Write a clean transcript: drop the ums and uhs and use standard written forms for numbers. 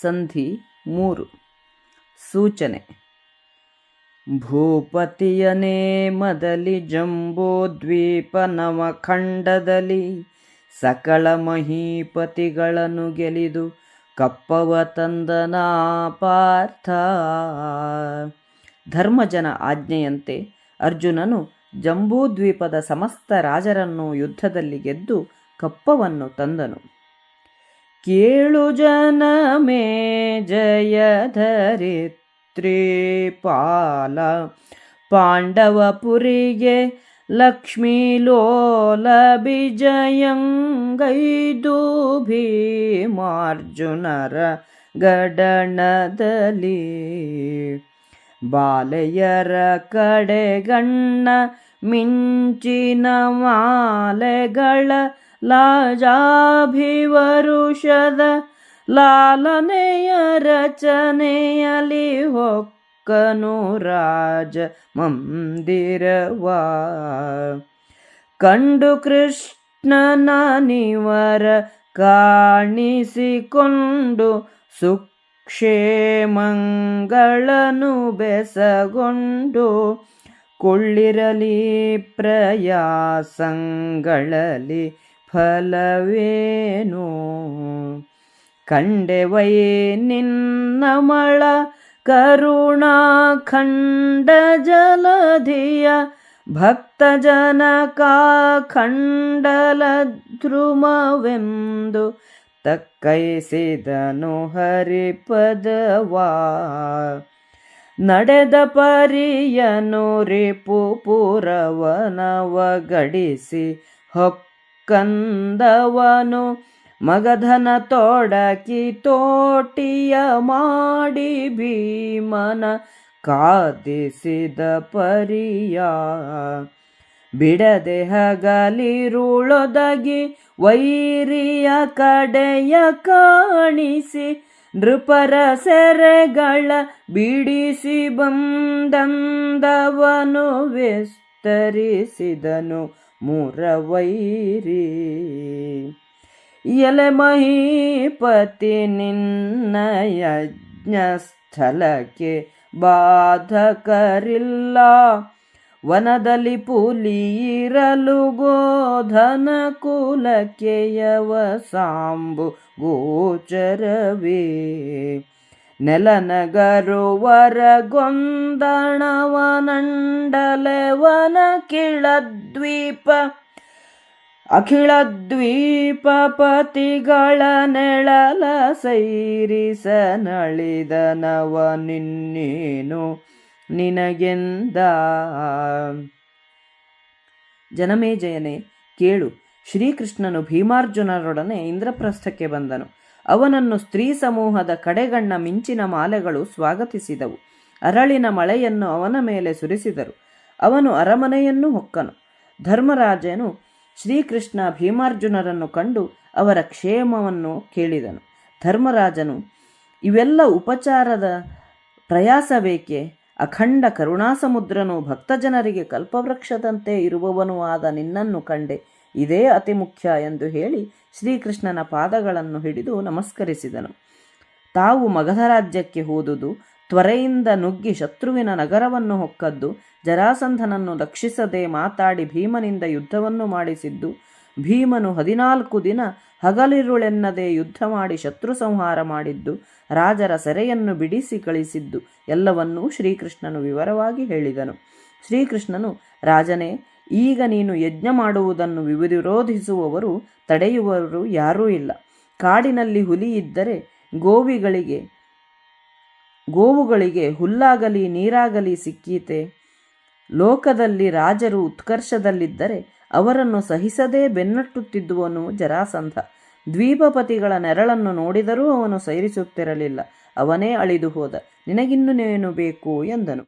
ಸಂಧಿ 3. ಸೂಚನೆ. ಭೂಪತಿಯನೇ ಮದಲಿ ಜಂಬೂದ್ವೀಪ ನವಖಂಡದಲ್ಲಿ ಸಕಲ ಮಹೀಪತಿಗಳನ್ನು ಗೆಲಿದು ಕಪ್ಪವ ತಂದನ ಪಾರ್ಥ. ಧರ್ಮಜನ ಆಜ್ಞೆಯಂತೆ ಅರ್ಜುನನು ಜಂಬೂದ್ವೀಪದ ಸಮಸ್ತ ರಾಜರನ್ನು ಯುದ್ಧದಲ್ಲಿ ಗೆದ್ದು ಕಪ್ಪವನ್ನು ತಂದನು. ಕೇಳು ಜನಮೇ ಜಯಧರಿತ್ರಿ ಪಾಲ, ಪಾಂಡವಪುರಿಗೆ ಲಕ್ಷ್ಮೀಲೋಲ ಬಿಜಯಂಗೈದು ಭೀಮಾರ್ಜುನರ ಗಡಣದಲ್ಲಿ. ಬಾಲೆಯರ ಕಡೆಗಣ್ಣ ಮಿಂಚಿನ ಮಾಲೆಗಳ ಲಾಜಾಭಿವರುಷದ ಲಾಲನೆಯ ರಚನೆಯಲ್ಲಿ ಹೊಕ್ಕನು ರಾಜ ಮಂದಿರವ. ಕಂಡು ಕೃಷ್ಣನ ನಿವರ ಕಾಣಿಸಿಕೊಂಡು ಸುಕ್ಷೇಮಂಗಳನು ಬೆಸಗೊಂಡು ಕೊಳ್ಳಿರಲಿ ಪ್ರಯಾಸಗಳಲ್ಲಿ ಫಲವೇನು. ಕಂಡೆವೈ ನಿನ್ನಮಳ ಕರುಣಾಖಂಡ ಜಲಧಿಯ ಭಕ್ತಜನಕ ಖಂಡಲ ಧ್ರುಮವೆಂದು ತಕ್ಕೈಸಿದನು ಹರಿಪದವಾ. ನಡೆದ ಪರಿಯನು ರಿಪುಪುರವನವಗಡಿಸಿ ಹೊಕ್ಕಂದವನು ಮಗಧನ ತೊಡಕಿ ತೋಟಿಯ ಮಾಡಿ ಭೀಮನ ಕಾದಿಸಿದ ಪರಿಯ. ಬಿಡದೆ ಹಗಲಿರುಳೊದಗಿ ವೈರಿಯ ಕಡೆಯ ಕಾಣಿಸಿ ನೃಪರ ಸೆರೆಗಳ ಬಿಡಿಸಿ ಬಂದಂದವನು ವಿಸ್ತರಿಸಿದನು ಮುರವೈರಿ. ಎಲೆ ಮಹೀಪತಿ ನಿನ್ನ ಯಜ್ಞ ಸ್ಥಳಕ್ಕೆ ಬಾಧಕರಿಲ್ಲ, ವನದಲ್ಲಿ ಪುಲಿಯಿರಲು ಗೋಧನ ಕುಲಕ್ಕೆ ಯವ ಸಾಂಬು ಗೋಚರವೇ. ನೆಲನಗರುವರ ಗೊಂದಣವನಂಡಲೆವನ ಕಿಳದ್ವೀಪ ಅಖಿಳ ದ್ವೀಪಪತಿಗಳ ನೆಳಲ ಸೈರಿಸ ನಳಿದನವ ನಿನ್ನೇನು ನಿನಗೆಂದ. ಜನಮೇಜಯನೇ ಕೇಳು. ಶ್ರೀಕೃಷ್ಣನು ಭೀಮಾರ್ಜುನರೊಡನೆ ಇಂದ್ರಪ್ರಸ್ಥಕ್ಕೆ ಬಂದನು. ಅವನನ್ನು ಸ್ತ್ರೀ ಸಮೂಹದ ಕಡೆಗಣ್ಣ ಮಿಂಚಿನ ಮಾಲೆಗಳು ಸ್ವಾಗತಿಸಿದವು. ಅರಳಿನ ಮಳೆಯನ್ನು ಅವನ ಮೇಲೆ ಸುರಿಸಿದರು. ಅವನು ಅರಮನೆಯನ್ನು ಹೊಕ್ಕನು. ಧರ್ಮರಾಜನು ಶ್ರೀಕೃಷ್ಣ ಭೀಮಾರ್ಜುನರನ್ನು ಕಂಡು ಅವರ ಕ್ಷೇಮವನ್ನು ಕೇಳಿದನು. ಧರ್ಮರಾಜನು, ಇವೆಲ್ಲ ಉಪಚಾರದ ಪ್ರಯಾಸ ಬೇಕೆ? ಅಖಂಡ ಕರುಣಾಸಮುದ್ರನು ಭಕ್ತಜನರಿಗೆ ಕಲ್ಪವೃಕ್ಷದಂತೆ ಇರುವವನೂ ಆದ ನಿನ್ನನ್ನು ಕಂಡೆ, ಇದೇ ಅತಿ ಮುಖ್ಯ ಎಂದು ಹೇಳಿ ಶ್ರೀಕೃಷ್ಣನ ಪಾದಗಳನ್ನು ಹಿಡಿದು ನಮಸ್ಕರಿಸಿದನು. ತಾವು ಮಗಧ ರಾಜ್ಯಕ್ಕೆ ಹೋದುದು, ತ್ವರೆಯಿಂದ ನುಗ್ಗಿ ಶತ್ರುವಿನ ನಗರವನ್ನು ಹೊಕ್ಕದ್ದು, ಜರಾಸಂಧನನ್ನು ರಕ್ಷಿಸದೆ ಮಾತಾಡಿ ಭೀಮನಿಂದ ಯುದ್ಧವನ್ನು ಮಾಡಿಸಿದ್ದು, ಭೀಮನು 14 ದಿನ ಹಗಲಿರುಳೆನ್ನದೆ ಯುದ್ಧ ಮಾಡಿ ಶತ್ರು ಸಂಹಾರ ಮಾಡಿದ್ದು, ರಾಜರ ಸೆರೆಯನ್ನು ಬಿಡಿಸಿ ಕಳಿಸಿದ್ದು ಎಲ್ಲವನ್ನೂ ಶ್ರೀಕೃಷ್ಣನು ವಿವರವಾಗಿ ಹೇಳಿದನು. ಶ್ರೀಕೃಷ್ಣನು, ರಾಜನೇ, ಈಗ ನೀನು ಯಜ್ಞ ಮಾಡುವುದನ್ನು ವಿರೋಧಿಸುವವರು ತಡೆಯುವವರು ಯಾರೂ ಇಲ್ಲ. ಕಾಡಿನಲ್ಲಿ ಹುಲಿ ಇದ್ದರೆ ಗೋವುಗಳಿಗೆ ಹುಲ್ಲಾಗಲಿ ನೀರಾಗಲಿ ಸಿಕ್ಕೀತೆ. ಲೋಕದಲ್ಲಿ ರಾಜರು ಉತ್ಕರ್ಷದಲ್ಲಿದ್ದರೆ ಅವರನ್ನು ಸಹಿಸದೇ ಬೆನ್ನಟ್ಟುತ್ತಿದ್ದುವನು ಜರಾಸಂಧ. ದ್ವೀಪಪತಿಗಳ ನೆರಳನ್ನು ನೋಡಿದರೂ ಅವನು ಸೈರಿಸುತ್ತಿರಲಿಲ್ಲ. ಅವನೇ ಅಳಿದು ಹೋದ. ನಿನಗಿನ್ನೇನು ಬೇಕು ಎಂದನು.